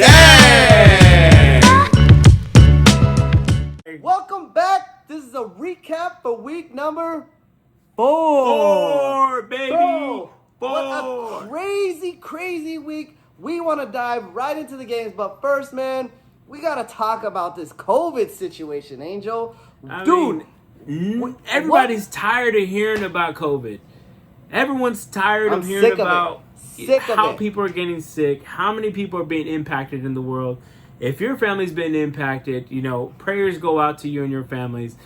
Stagg! Welcome back. This is a recap for week number 4. 4, baby! Bro, 4! what a crazy week. We want to dive right into the games, but first, man, we got to talk about this COVID situation, Angel. Everybody's tired of hearing about COVID. Everyone's tired of hearing about how people are getting sick, how many people are being impacted in the world. If your family's been impacted, prayers go out to you and your families.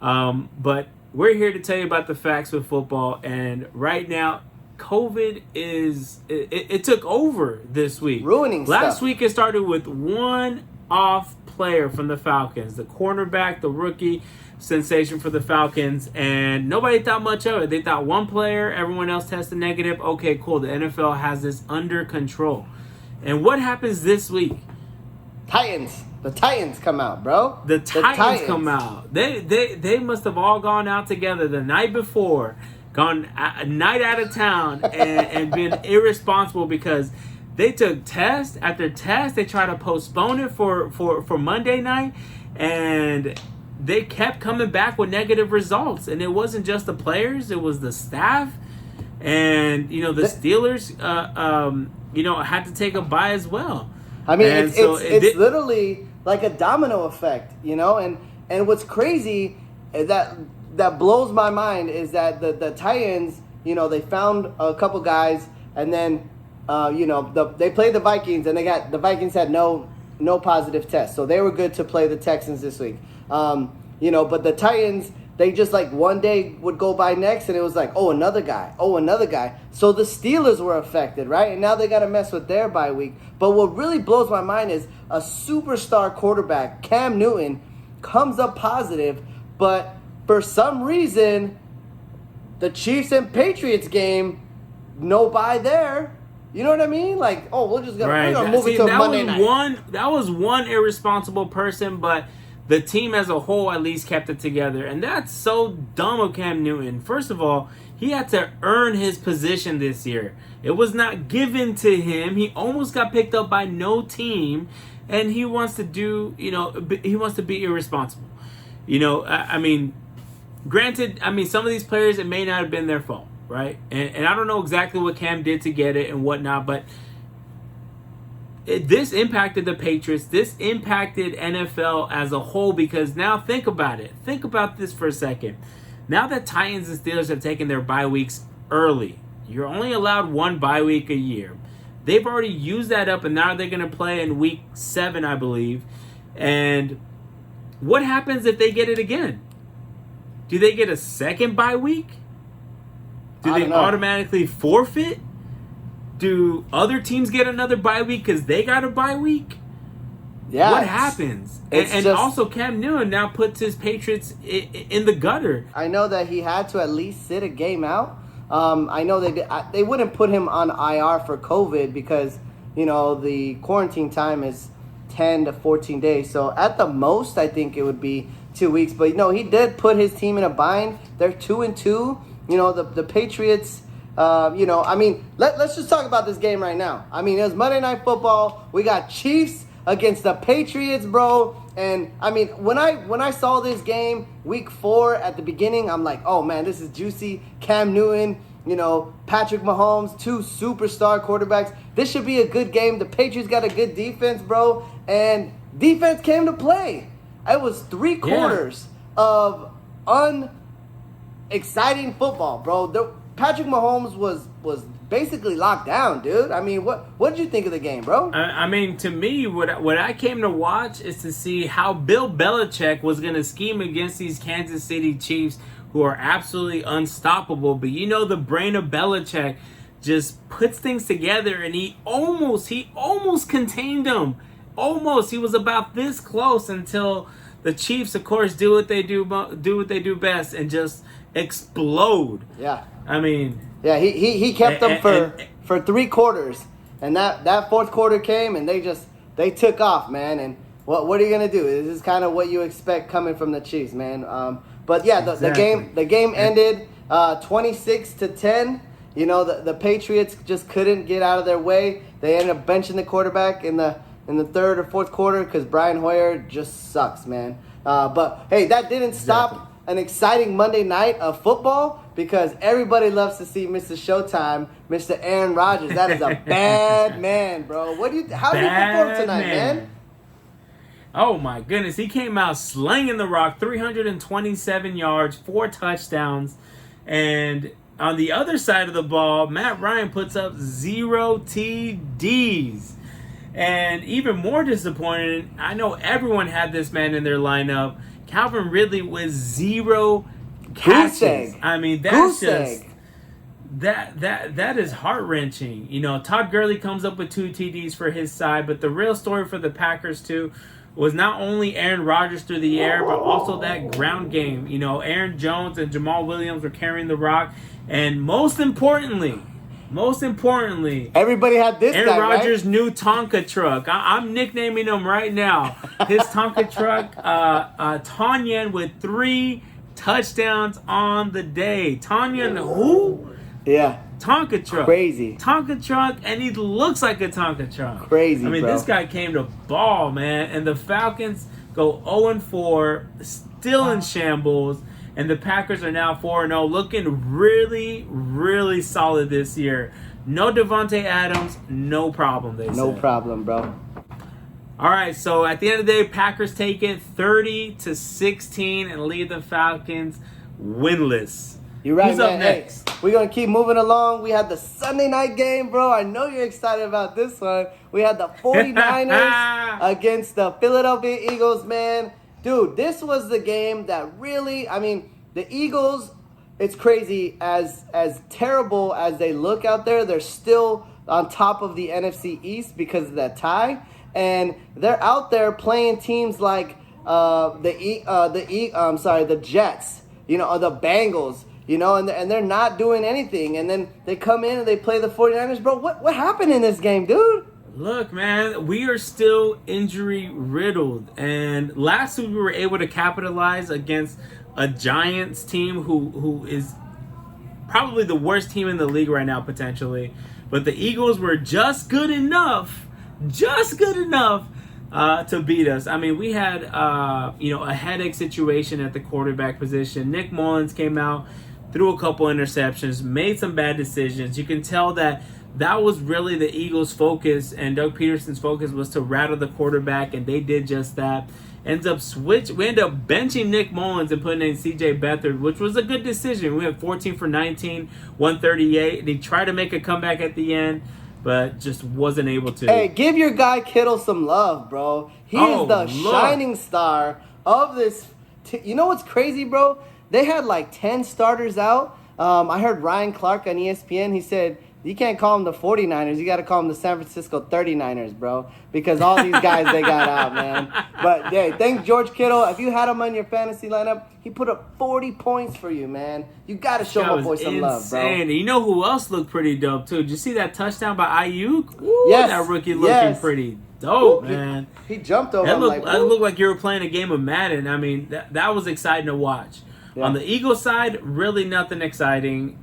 But we're here to tell you about the facts with football. And right now, COVID it took over this week. Ruining stuff. Last week, it started with one off player from the Falcons, the cornerback, the rookie sensation for the Falcons, and nobody thought much of it. They thought one player, everyone else tested negative. Okay, cool. The NFL has this under control. And what happens this week? The Titans come out, bro. The Titans come out. They must have all gone out together the night before, gone a night out of town, and been irresponsible because they took test after test. They tried to postpone it for Monday night, and they kept coming back with negative results. And it wasn't just the players; it was the staff, and the Steelers, had to take a bye as well. I mean, it's literally like a domino effect, And what's crazy that blows my mind is that the Titans, they found a couple guys, and then they played the Vikings, and the Vikings had no positive tests, so they were good to play the Texans this week. But the Titans, they just like one day would go by next, and it was like, another guy. So the Steelers were affected, right? And now they got to mess with their bye week. But what really blows my mind is a superstar quarterback, Cam Newton, comes up positive, but for some reason, the Chiefs and Patriots game, no bye there. You know what I mean? Like, we're gonna move it to Monday night. That was one irresponsible person, but the team as a whole at least kept it together. And that's so dumb of Cam Newton. First of all, he had to earn his position this year. It was not given to him. He almost got picked up by no team. And he wants to be irresponsible. Granted, some of these players, it may not have been their fault, right? And I don't know exactly what Cam did to get it and whatnot, but this impacted the Patriots. This impacted NFL as a whole, because now think about it. Think about this for a second. Now that Titans and Steelers have taken their bye weeks early, you're only allowed one bye week a year. They've already used that up, and now they're going to play in week 7, I believe. And what happens if they get it again? Do they get a second bye week? Do they automatically forfeit? Do other teams get another bye week because they got a bye week? Yeah. What happens? And also, Cam Newton now puts his Patriots in the gutter. I know that he had to at least sit a game out. I know they wouldn't put him on IR for COVID because, the quarantine time is 10 to 14 days. So at the most, I think it would be 2 weeks. But, he did put his team in a bind. They're 2-2. The Patriots... let's just talk about this game right now. It was Monday Night Football. We got Chiefs against the Patriots, bro. And, when I saw this game, week 4 at the beginning, I'm like, oh, man, this is juicy. Cam Newton, Patrick Mahomes, 2 superstar quarterbacks. This should be a good game. The Patriots got a good defense, bro. And defense came to play. It was 3 quarters of unexciting football, bro. Patrick Mahomes was basically locked down, dude. What did you think of the game, bro? To me, what I came to watch is to see how Bill Belichick was going to scheme against these Kansas City Chiefs, who are absolutely unstoppable. But the brain of Belichick just puts things together, and he almost contained them. Almost. He was about this close until the Chiefs, of course, do what they do best and just explode. Yeah. He kept them for 3 quarters, and that fourth quarter came, and they took off, man. And what are you gonna do? This is kind of what you expect coming from the Chiefs, man. But yeah, the game ended 26-10. The Patriots just couldn't get out of their way. They ended up benching the quarterback in the in the third or fourth quarter because Brian Hoyer just sucks, man. But hey, that didn't stop an exciting Monday night of football because everybody loves to see Mr. Showtime, Mr. Aaron Rodgers. That is a bad man, bro. How did he perform tonight, man? Oh my goodness, he came out slinging the rock, 327 yards, 4 touchdowns, and on the other side of the ball, Matt Ryan puts up 0 TDs. And even more disappointing, I know everyone had this man in their lineup. Calvin Ridley with 0 catches. I mean, that's just that is heart-wrenching. You know, Todd Gurley comes up with 2 TDs for his side, but the real story for the Packers too was not only Aaron Rodgers through the air, but also that ground game. You know, Aaron Jones and Jamal Williams were carrying the rock, and most importantly, everybody had this Aaron guy, Rodgers' right? new Tonka truck. I'm nicknaming him right now. His Tonka truck, Tonyan with 3 touchdowns on the day. Tonyan who? Yeah. Tonka truck. Crazy. Tonka truck, and he looks like a Tonka truck. Crazy, I mean, bro. this guy came to ball, man. And the Falcons go 0-4, still in shambles. And the Packers are now 4-0, looking really, really solid this year. No Devontae Adams, no problem, they No said. problem, bro. All right, so at the end of the day, Packers take it 30-16 and lead the Falcons winless. You're right, Who's man. up next? Hey, we're going to keep moving along. We had the Sunday night game, bro. I know you're excited about this one. We had the 49ers against the Philadelphia Eagles, man. Dude, this was the game that really, I mean, the Eagles, it's crazy. As terrible as they look out there, they're still on top of the NFC East because of that tie. And they're out there playing teams like the Jets, you know, or the Bengals. You know, and they're not doing anything. And then they come in and they play the 49ers. Bro, what happened in this game, dude? Look, man, we are still injury-riddled. And last week we were able to capitalize against a Giants team who is probably the worst team in the league right now, potentially. But the Eagles were just good enough to beat us. I mean, we had, a headache situation at the quarterback position. Nick Mullins came out, threw a couple interceptions, made some bad decisions. You can tell that was really the Eagles' focus, and Doug Peterson's focus was to rattle the quarterback, and they did just that. We end up benching Nick Mullins and putting in C.J. Beathard, which was a good decision. We went 14 for 19, 138, and he tried to make a comeback at the end, but just wasn't able to. Hey, give your guy Kittle some love, bro. He is the shining star of this. You know what's crazy, bro? They had like 10 starters out. I heard Ryan Clark on ESPN. He said, you can't call them the 49ers. You got to call them the San Francisco 39ers, bro. Because all these guys, they got out, man. But, hey, thank George Kittle. If you had him on your fantasy lineup, he put up 40 points for you, man. You got to show my boy some love, bro. And you know who else looked pretty dope, too? Did you see that touchdown by Ayuk? Yes. That rookie looking pretty dope, man. He jumped over. That looked like you were playing a game of Madden. I mean, that was exciting to watch. Yeah. On the Eagles side, really nothing exciting.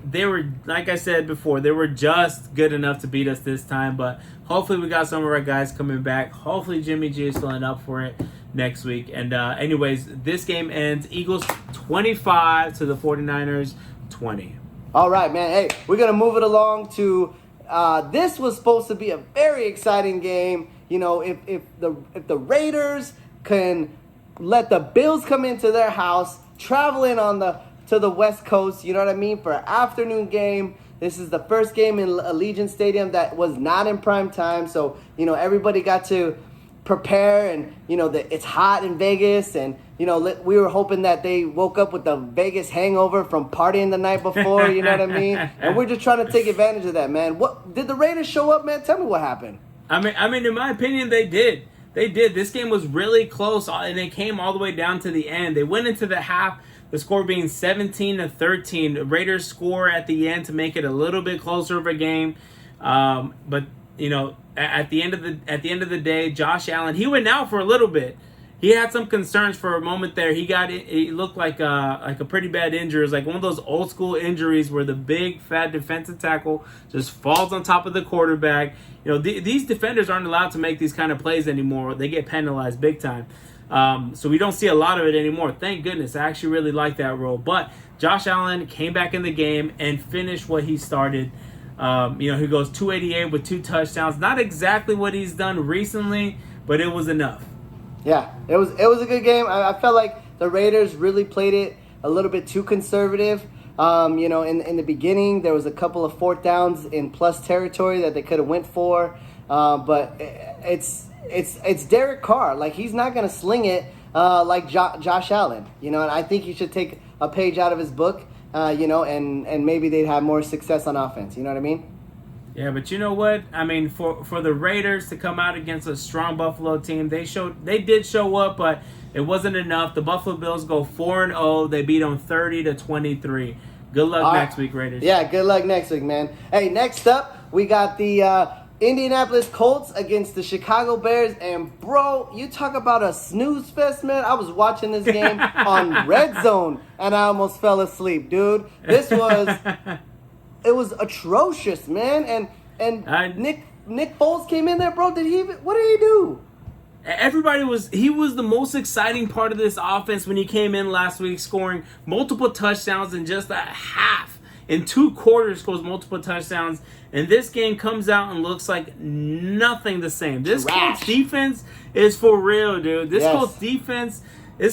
They were, like I said before, they were just good enough to beat us this time. But hopefully we got some of our guys coming back. Hopefully Jimmy G is filling up for it next week. And anyways, this game ends Eagles 25 to the 49ers 20. All right, man. Hey, we're going to move it along to this was supposed to be a very exciting game. You know, if the Raiders can let the Bills come into their house, travel in to the West Coast, you know what I mean, for an afternoon game. This is the first game in Allegiant Stadium that was not in prime time, so, you know, everybody got to prepare, and, you know, it's hot in Vegas, and, you know, we were hoping that they woke up with the Vegas hangover from partying the night before, you know what I mean, and we're just trying to take advantage of that, man. What did the Raiders show up, man? Tell me what happened. I mean, in my opinion, they did. They did. This game was really close, and it came all the way down to the end. They went into the half, the score being 17-13. The Raiders score at the end to make it a little bit closer of a game. But you know, at the end of the day, Josh Allen, he went out for a little bit, he had some concerns for a moment there. He looked like a pretty bad injury. It was like one of those old school injuries where the big fat defensive tackle just falls on top of the quarterback. You know, these defenders aren't allowed to make these kind of plays anymore. They get penalized big time. So we don't see a lot of it anymore. Thank goodness. I actually really like that role. But Josh Allen came back in the game and finished what he started. He goes 288 with 2 touchdowns. Not exactly what he's done recently, but it was enough. Yeah, it was a good game. I felt like the Raiders really played it a little bit too conservative. In the beginning, there was a couple of 4th downs in plus territory that they could have went for. But it's Derek Carr. Like, he's not going to sling it like Josh Allen. And I think he should take a page out of his book, and maybe they'd have more success on offense. You know what I mean? Yeah, but you know what? I mean, for the Raiders to come out against a strong Buffalo team, they did show up, but it wasn't enough. The Buffalo Bills go 4-0. They beat them 30-23. Good luck next week, Raiders. Yeah, good luck next week, man. Hey, next up, we got the Indianapolis Colts against the Chicago Bears. And, bro, you talk about a snooze fest, man. I was watching this game on Red Zone, and I almost fell asleep, dude. This was... It was atrocious, man. And Nick Foles came in there, bro. What did he do? He was the most exciting part of this offense when he came in last week, scoring multiple touchdowns in just a half. In 2 quarters, scores multiple touchdowns. And this game comes out and looks like nothing the same. This Colts defense is for real, dude. This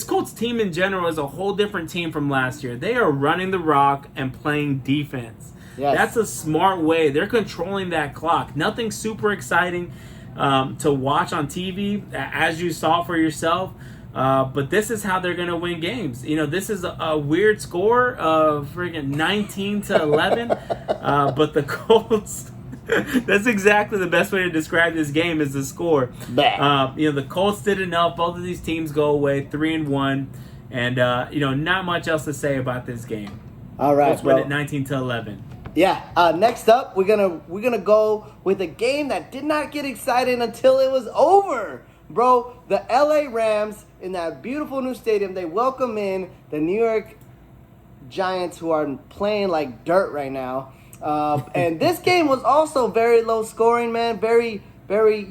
Colts team in general is a whole different team from last year. They are running the rock and playing defense. Yes. That's a smart way. They're controlling that clock. Nothing super exciting to watch on TV, as you saw for yourself. But this is how they're going to win games. This is a weird score of friggin' 19-11. But the Colts, that's exactly the best way to describe this game is the score. The Colts did enough. Both of these teams go away 3-1. And, not much else to say about this game. All right, Colts win it 19-11. Yeah. Next up, we're gonna go with a game that did not get exciting until it was over, bro. The LA Rams in that beautiful new stadium, they welcome in the New York Giants, who are playing like dirt right now. And this game was also very low scoring, man. Very, very,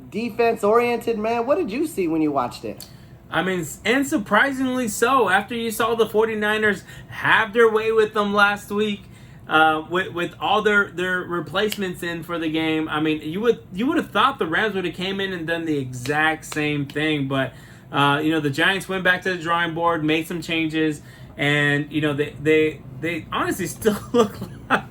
defense oriented, man. What did you see when you watched it? I mean, and surprisingly so. After you saw the 49ers have their way with them last week, with all their replacements in for the game, I mean, you would have thought the Rams would have came in and done the exact same thing. But the Giants went back to the drawing board, made some changes, and they honestly still look like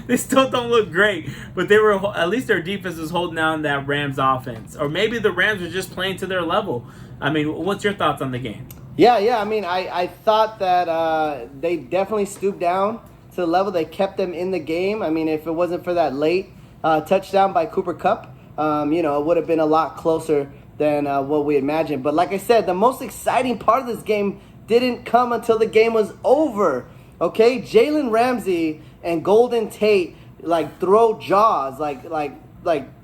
they still don't look great. But they were, at least their defense was holding down that Rams offense, or maybe the Rams were just playing to their level. I mean, what's your thoughts on the game? Yeah. I mean, I thought that they definitely stooped down to the level. They kept them in the game. I mean, if it wasn't for that late touchdown by Cooper Kupp, it would have been a lot closer than what we imagined. But like I said, the most exciting part of this game didn't come until the game was over. Okay, Jalen Ramsey and Golden Tate throw jaws, like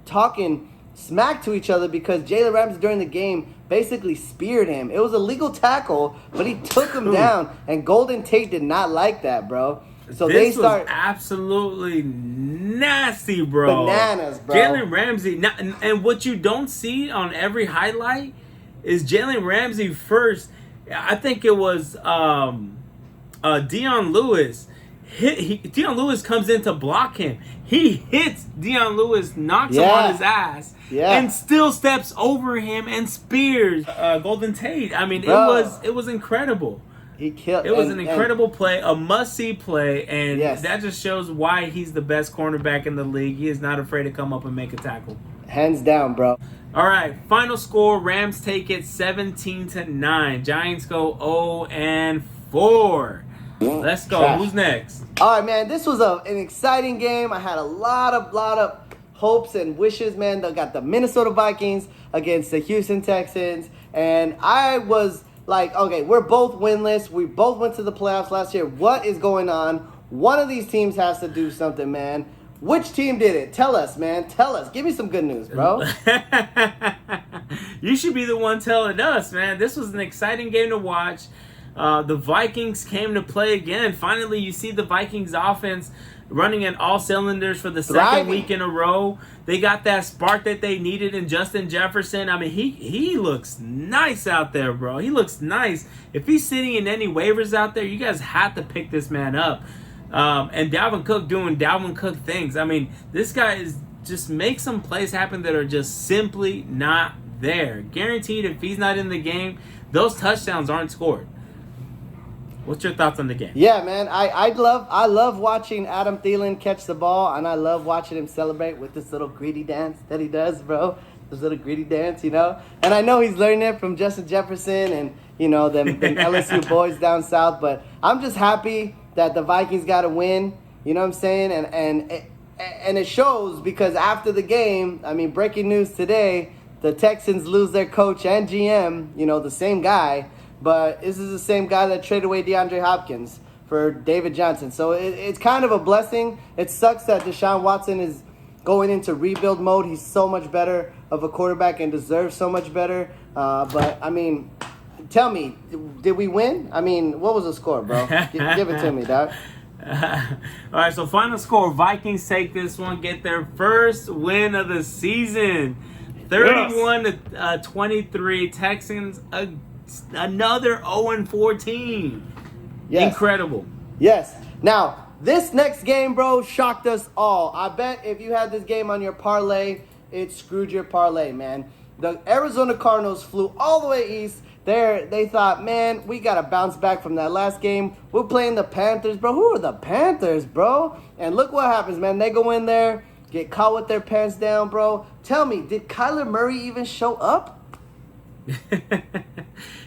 talking smack to each other, because Jalen Ramsey during the game basically speared him. It was a legal tackle, but he took him down, and Golden Tate did not like that, bro. So this was absolutely nasty, bro. Bananas, bro. Jalen Ramsey, and what you don't see on every highlight is Jalen Ramsey first. I think it was Dion Lewis. Dion Lewis comes in to block him. He hits Dion Lewis, knocks him on his ass, and still steps over him and spears Golden Tate. I mean, it was incredible. He killed. It was an incredible play, a must-see play, and that just shows why he's the best cornerback in the league. He is not afraid to come up and make a tackle. Hands down, bro. All right, final score: Rams take it 17-9. Giants go 0-4. Let's go. Who's next? All right, man. This was an exciting game. I had a lot of hopes and wishes, man. They got the Minnesota Vikings against the Houston Texans, and I was like, okay, we're both winless. We both went to the playoffs last year. What is going on? One of these teams has to do something, man. Which team did it? Tell us, man. Tell us. Give me some good news, bro. You should be the one telling us, man. This was an exciting game to watch. The Vikings came to play again. Finally, you see the Vikings offense running at all cylinders for the second week in a row. They got that spark that they needed in Justin Jefferson. I mean, he looks nice out there, bro. He looks nice. If he's sitting in any waivers out there, you guys have to pick this man up. And Dalvin Cook doing Dalvin Cook things. I mean, this guy is just makes some plays happen that are just simply not there. Guaranteed, if he's not in the game, those touchdowns aren't scored. What's your thoughts on the game? Yeah, man, I love watching Adam Thielen catch the ball, and I love watching him celebrate with this little greedy dance that he does, bro. This little greedy dance, And I know he's learning it from Justin Jefferson and them LSU boys down south. But I'm just happy that the Vikings got a win. You know what I'm saying? And it shows because after the game, I mean, breaking news today, the Texans lose their coach and GM. The same guy. But this is the same guy that traded away DeAndre Hopkins for David Johnson. So it's kind of a blessing. It sucks that Deshaun Watson is going into rebuild mode. He's so much better of a quarterback and deserves so much better. But, I mean, tell me, did we win? I mean, what was the score, bro? Give it to me, dog. All right, so final score. Vikings take this one, get their first win of the season. 31-23. Texans another 0-14. Yes. Incredible. Yes. Now, this next game, bro, shocked us all. I bet if you had this game on your parlay, it screwed your parlay, man. The Arizona Cardinals flew all the way east. They thought, man, we got to bounce back from that last game. We're playing the Panthers, bro. Who are the Panthers, bro? And look what happens, man. They go in there, get caught with their pants down, bro. Tell me, did Kyler Murray even show up?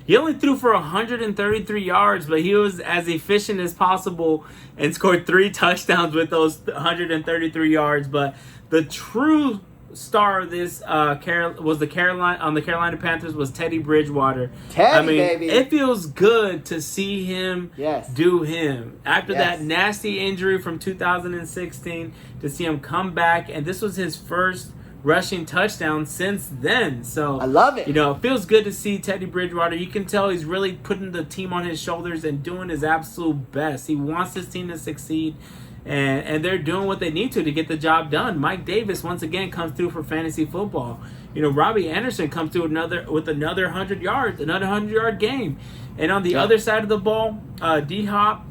He only threw for 133 yards, but he was as efficient as possible and scored 3 touchdowns with those 133 yards. But the true star of this the Carolina Panthers was Teddy Bridgewater. Baby. It feels good to see him do him. After that nasty injury from 2016, to see him come back, and this was his first rushing touchdown since then. So I love it. It feels good to see Teddy Bridgewater. You can tell he's really putting the team on his shoulders and doing his absolute best. He wants his team to succeed, and they're doing what they need to get the job done. Mike Davis once again comes through for fantasy football. Robbie Anderson comes through with another 100 yards, another 100-yard game. And on the other side of the ball, D-Hop,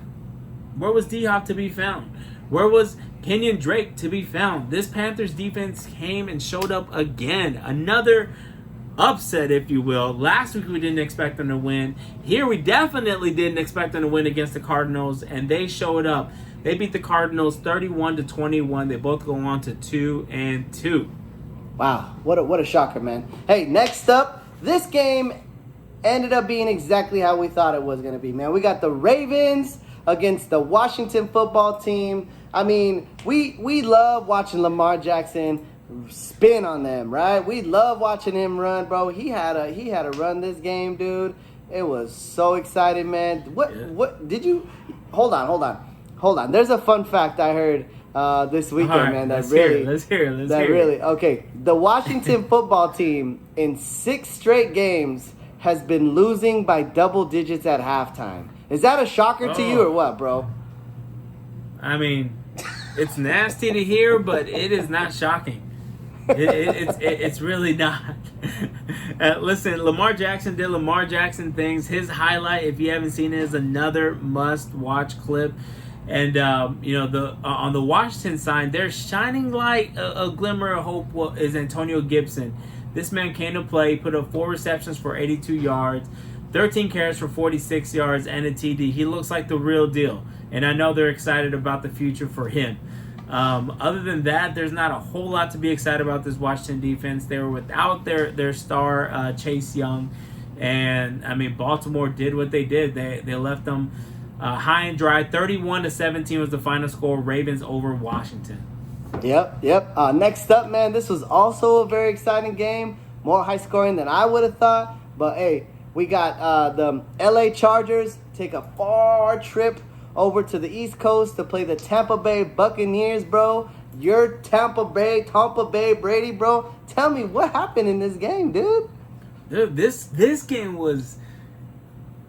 where was D-Hop to be found? Where was Kenyon Drake to be found? This Panthers defense came and showed up again. Another upset, if you will. Last week we didn't expect them to win. Here we definitely didn't expect them to win against the Cardinals, and they showed up. They beat the Cardinals 31-21. They both go on to 2-2. Wow, what a shocker, man. Hey, next up, this game ended up being exactly how we thought it was going to be, man. We got the Ravens against the Washington football team. I mean, we love watching Lamar Jackson spin on them, right? We love watching him run, bro. He had a run this game, dude. It was so exciting, man. What did you? Hold on. There's a fun fact I heard this weekend, man. Let's hear it. Okay, the Washington football team in 6 straight games has been losing by double digits at halftime. Is that a shocker to you or what, bro? I mean, it's nasty to hear, but it is not shocking. It's really not. Listen, Lamar Jackson did Lamar Jackson things. His highlight, if you haven't seen it, is another must-watch clip. And on the Washington side, they're shining like a glimmer of hope. Is Antonio Gibson? This man came to play, put up 4 receptions for 82 yards. 13 carries for 46 yards and a TD. He looks like the real deal. And I know they're excited about the future for him. Other than that, there's not a whole lot to be excited about this Washington defense. They were without their star, Chase Young. And, I mean, Baltimore did what they did. They left them high and dry. 31-17 was the final score. Ravens over Washington. Yep. Next up, man, this was also a very exciting game. More high scoring than I would have thought. But, hey, we got the LA Chargers take a far trip over to the East Coast to play the Tampa Bay Buccaneers, bro. Your Tampa Bay Brady, bro. Tell me what happened in this game, dude. This game was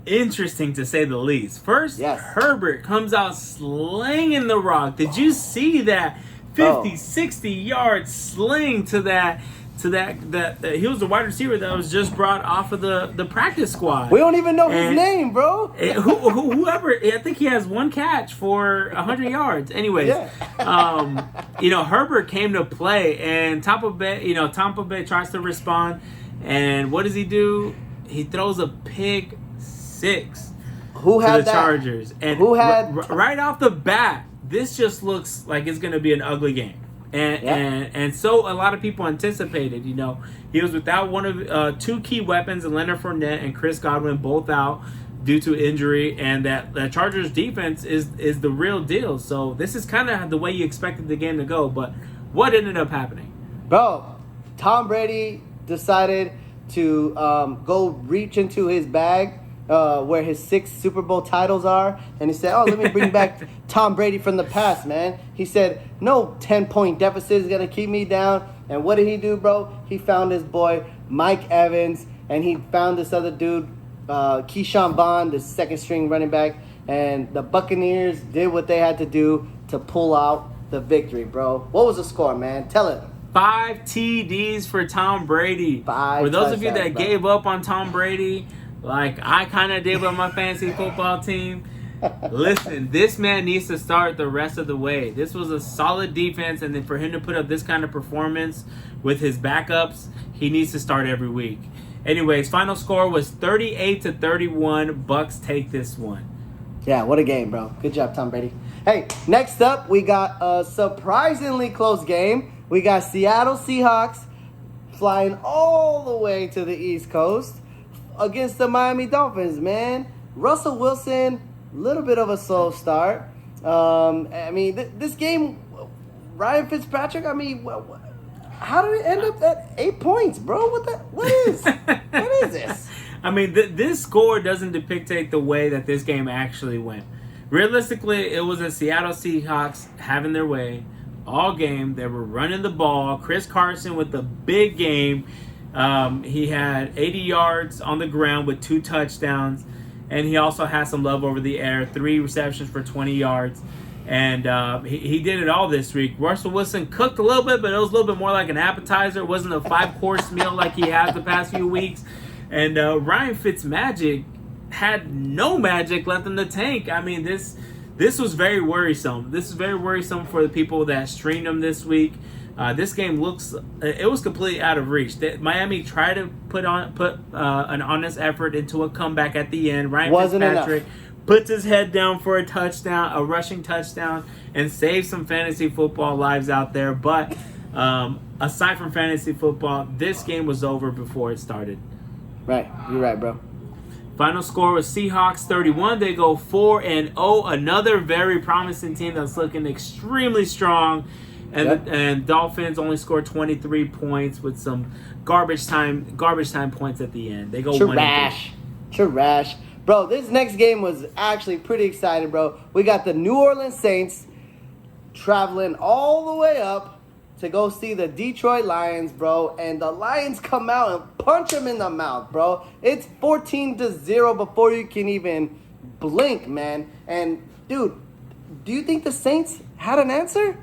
interesting to say the least. First, Yes. Herbert comes out slinging the rock. Did you see that 50, 60 yard sling to that he was the wide receiver that was just brought off of the practice squad. We don't even know his name, bro. Whoever, I think he has one catch for 100 yards. Anyways, Herbert came to play, and Tampa Bay tries to respond, and what does he do? He throws a pick six to the Chargers, and right off the bat, this just looks like it's going to be an ugly game. And so a lot of people anticipated, he was without one of two key weapons, and Leonard Fournette and Chris Godwin both out due to injury, and that Chargers defense is the real deal. So this is kind of the way you expected the game to go. But what ended up happening? Bro, Tom Brady decided to go reach into his bag where his 6 Super Bowl titles are, and he said, let me bring back Tom Brady from the past, man. He said, no 10-point deficit is going to keep me down. And what did he do, bro? He found his boy, Mike Evans, and he found this other dude, Keyshawn Bond, the second-string running back, and the Buccaneers did what they had to do to pull out the victory, bro. What was the score, man? Tell it. 5 TDs for Tom Brady. 5 For those of you that touchdowns, bro. gave up on Tom Brady, like I kind of did with my fantasy football team, listen, this man needs to start the rest of the way. This was a solid defense, and then for him to put up this kind of performance with his backups, he needs to start every week. Anyways, final score was 38-31. Bucks take this one. Yeah, what a game, bro. Good job, Tom Brady. Hey, next up, we got a surprisingly close game. We got Seattle Seahawks flying all the way to the East Coast against the Miami Dolphins, man. Russell Wilson, a little bit of a slow start. This game, Ryan Fitzpatrick, how did it end up at 8 points, bro? What is this? This score doesn't depict the way that this game actually went. Realistically, it was a Seattle Seahawks having their way all game. They were running the ball. Chris Carson with the big game. He had 80 yards on the ground with 2 touchdowns. And he also had some love over the air, 3 receptions for 20 yards. And he did it all this week. Russell Wilson cooked a little bit, but it was a little bit more like an appetizer. It wasn't a 5-course meal like he has the past few weeks. And Ryan Fitzmagic had no magic left in the tank. This was very worrisome. This is very worrisome for the people that streamed him this week. This game it was completely out of reach. Miami tried to put an honest effort into a comeback at the end. Ryan Fitzpatrick puts his head down for a touchdown, a rushing touchdown, and saves some fantasy football lives out there. But aside from fantasy football, this game was over before it started. Right. You're right, bro. Final score was Seahawks 31. They go 4-0. Another very promising team that's looking extremely strong. And Dolphins only scored 23 points with some garbage time points at the end. They go 1-3. Trash. Bro, this next game was actually pretty exciting, bro. We got the New Orleans Saints traveling all the way up to go see the Detroit Lions, bro. And the Lions come out and punch them in the mouth, bro. It's 14-0 before you can even blink, man. And, dude, do you think the Saints had an answer?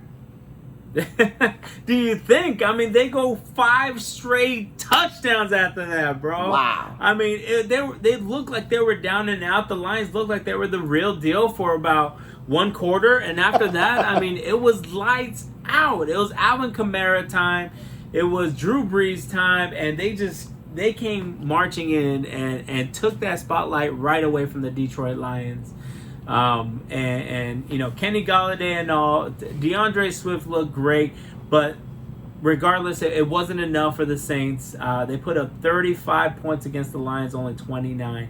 Do you think? They go 5 straight touchdowns after that, bro. Wow. They looked like they were down and out. The Lions looked like they were the real deal for about 1 quarter, and after that, it was lights out. It was Alvin Kamara time. It was Drew Brees time, and they came marching in and took that spotlight right away from the Detroit Lions. Kenny Golladay and all, DeAndre Swift looked great, but regardless, it wasn't enough for the Saints. They put up 35 points against the Lions, only 29.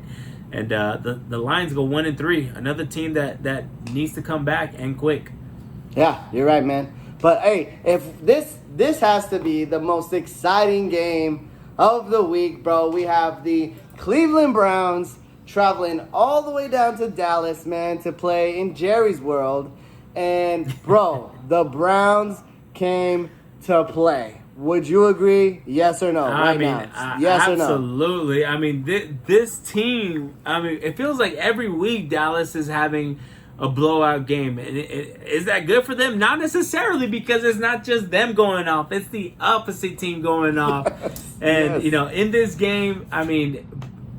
And the Lions go 1-3. Another team that needs to come back and quick. Yeah, you're right, man. But hey, if this has to be the most exciting game of the week, bro. We have the Cleveland Browns traveling all the way down to Dallas, man, to play in Jerry's World. And, bro, the Browns came to play. Would you agree? Yes or no? I Right mean, now. Yes or no? Absolutely. I mean, this team. I mean, it feels like every week Dallas is having a blowout game, and is that good for them? Not necessarily, because it's not just them going off; it's the opposite team going off. And in this game, I mean,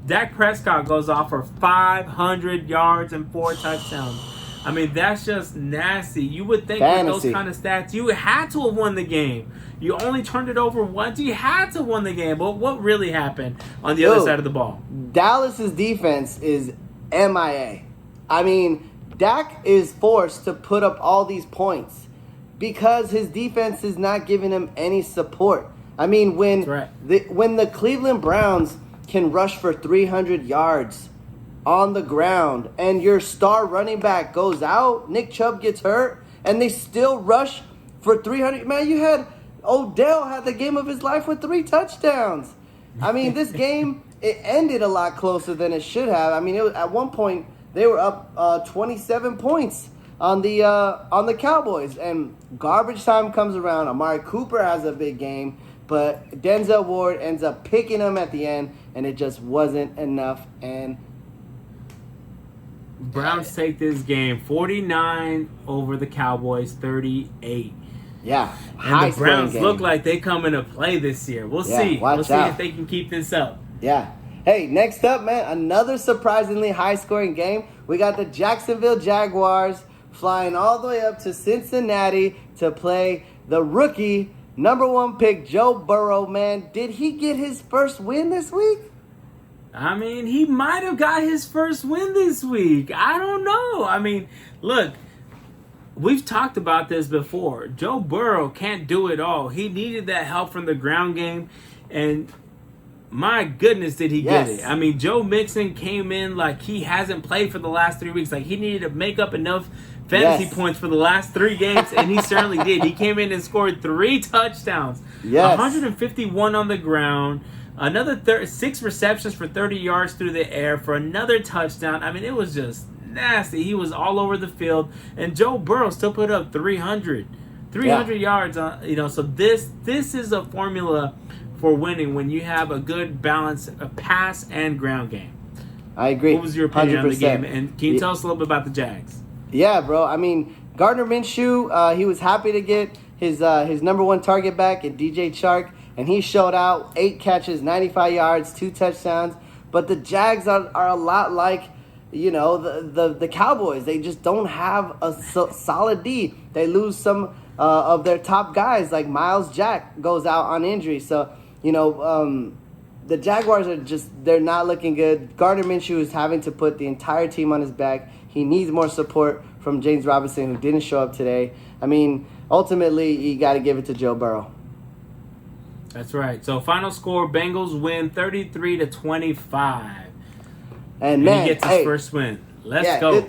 Dak Prescott goes off for 500 yards and 4 touchdowns. I mean, that's just nasty. You would think with those kind of stats, you had to have won the game. You only turned it over once. You had to win the game. But what really happened on the other side of the ball? Dallas's defense is MIA. I mean, Dak is forced to put up all these points because his defense is not giving him any support. I mean, when the Cleveland Browns can rush for 300 yards on the ground and your star running back goes out, Nick Chubb gets hurt, and they still rush for 300. Man, you had Odell had the game of his life with 3 touchdowns. I mean, this game, it ended a lot closer than it should have. I mean, it was, at one point they were up 27 points on the Cowboys, and garbage time comes around. Amari Cooper has a big game, but Denzel Ward ends up picking him at the end, and it just wasn't enough. And Browns take this game 49 over the Cowboys 38. Yeah, and the Browns look like they come into play this year. We'll see. We'll see if they can keep this up. Yeah. Hey, next up, man, another surprisingly high-scoring game. We got the Jacksonville Jaguars flying all the way up to Cincinnati to play the rookie number 1 pick Joe Burrow. Man, did he get his first win this week? I mean, he might have got his first win this week. I don't know. I mean, look. We've talked about this before. Joe Burrow can't do it all. He needed that help from the ground game, and my goodness, did he get it. I mean, Joe Mixon came in like he hasn't played for the last 3 weeks. Like, he needed to make up enough fantasy points for the last 3 games, and he certainly did. He came in and scored 3 touchdowns. 151 on the ground. Another 6 receptions for 30 yards through the air for another touchdown. I mean, it was just nasty. He was all over the field, and Joe Burrow still put up 300 yards on, so this is a formula for winning when you have a good balance of pass and ground game. I agree. What was your opinion 100%. on the game, and can you tell us a little bit about the Jags? Yeah, bro. I mean, Gardner Minshew, he was happy to get his number 1 target back at DJ Chark, and he showed out. 8 catches, 95 yards, 2 touchdowns. But the Jags are a lot like the Cowboys. They just don't have a solid D. They lose some of their top guys, like Miles Jack goes out on injury. So, the Jaguars they're not looking good. Gardner Minshew is having to put the entire team on his back. He needs more support from James Robinson, who didn't show up today. I mean, ultimately, you got to give it to Joe Burrow. That's right. So, final score, Bengals win 33-25. And man, he gets his first win. Let's go.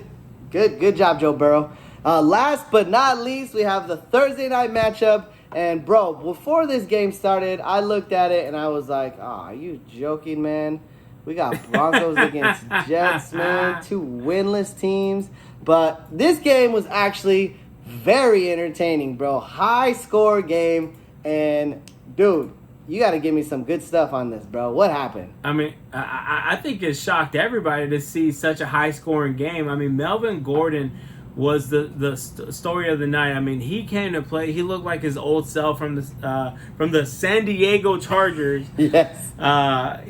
Good job, Joe Burrow. Last but not least, we have the Thursday night matchup. And bro, before this game started, I looked at it and I was like, "Oh, are you joking, man? We got Broncos against Jets, man. 2 winless teams." But this game was actually very entertaining, bro. High score game, and dude, you got to give me some good stuff on this, bro. What happened? I mean, I think it shocked everybody to see such a high-scoring game. I mean, Melvin Gordon was the story of the night. I mean, he came to play. He looked like his old self from the San Diego Chargers. Yes. Not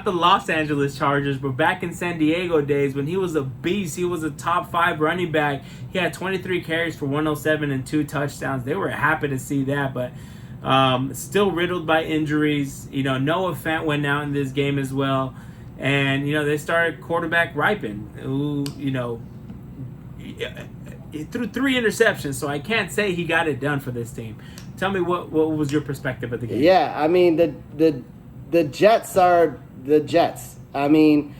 the Los Angeles Chargers, but back in San Diego days when he was a beast. He was a top 5 running back. He had 23 carries for 107 and 2 touchdowns. They were happy to see that, but still riddled by injuries. Noah Fant went out in this game as well. And, they started quarterback Ripon, who, he threw 3 interceptions, so I can't say he got it done for this team. Tell me what was your perspective of the game? Yeah, I mean, the Jets are the Jets. I mean,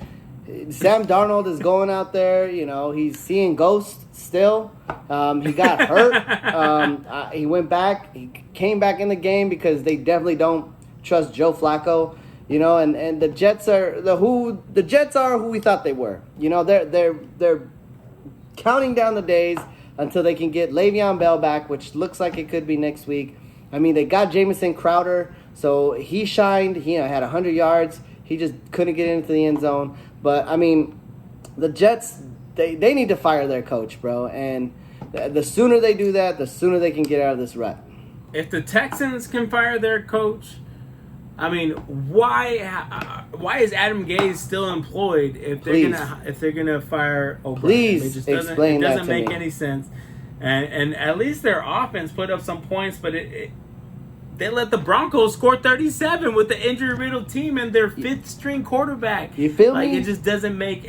Sam Darnold is going out there, he's seeing ghosts still. He got hurt. He went back. He came back in the game because they definitely don't trust Joe Flacco. And the Jets are who we thought they were. They're counting down the days until they can get Le'Veon Bell back, which looks like it could be next week. I mean, they got Jamison Crowder, so he shined. He had 100 yards. He just couldn't get into the end zone. But, I mean, the Jets, they need to fire their coach, bro. And the sooner they do that, the sooner they can get out of this rut. If the Texans can fire their coach, I mean, why is Adam Gase still employed if they're gonna fire O'Brien? Please it just explain that to me. It doesn't make any sense. And at least their offense put up some points, but they let the Broncos score 37 with the injury-riddled team and their fifth-string quarterback. You feel me? It just doesn't make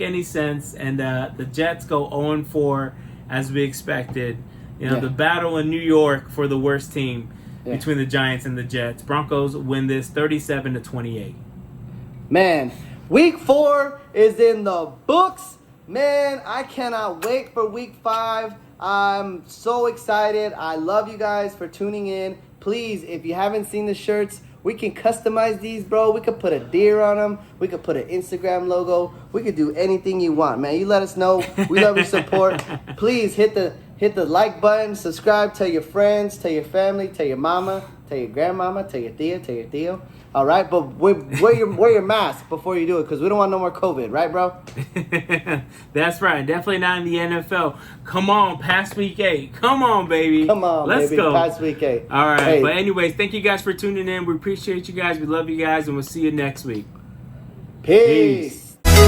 any sense. And the Jets go 0-4 as we expected. The battle in New York for the worst team between the Giants and the Jets. Broncos win this 37-28. Man, week 4 is in the books. Man, I cannot wait for week 5. I'm so excited. I love you guys for tuning in. Please, if you haven't seen the shirts, we can customize these, bro. We could put a deer on them. We could put an Instagram logo. We could do anything you want, man. You let us know. We love your support. Please hit the like button, subscribe, tell your friends, tell your family, tell your mama, tell your grandmama, tell your tia, tell your tío. All right, but wear your mask before you do it because we don't want no more COVID, right, bro? That's right. Definitely not in the NFL. Come on, past week 8. Come on, baby. Come on, let's baby. go. Past week 8. All right. Hey. But anyways, thank you guys for tuning in. We appreciate you guys. We love you guys, and we'll see you next week. Peace. Peace.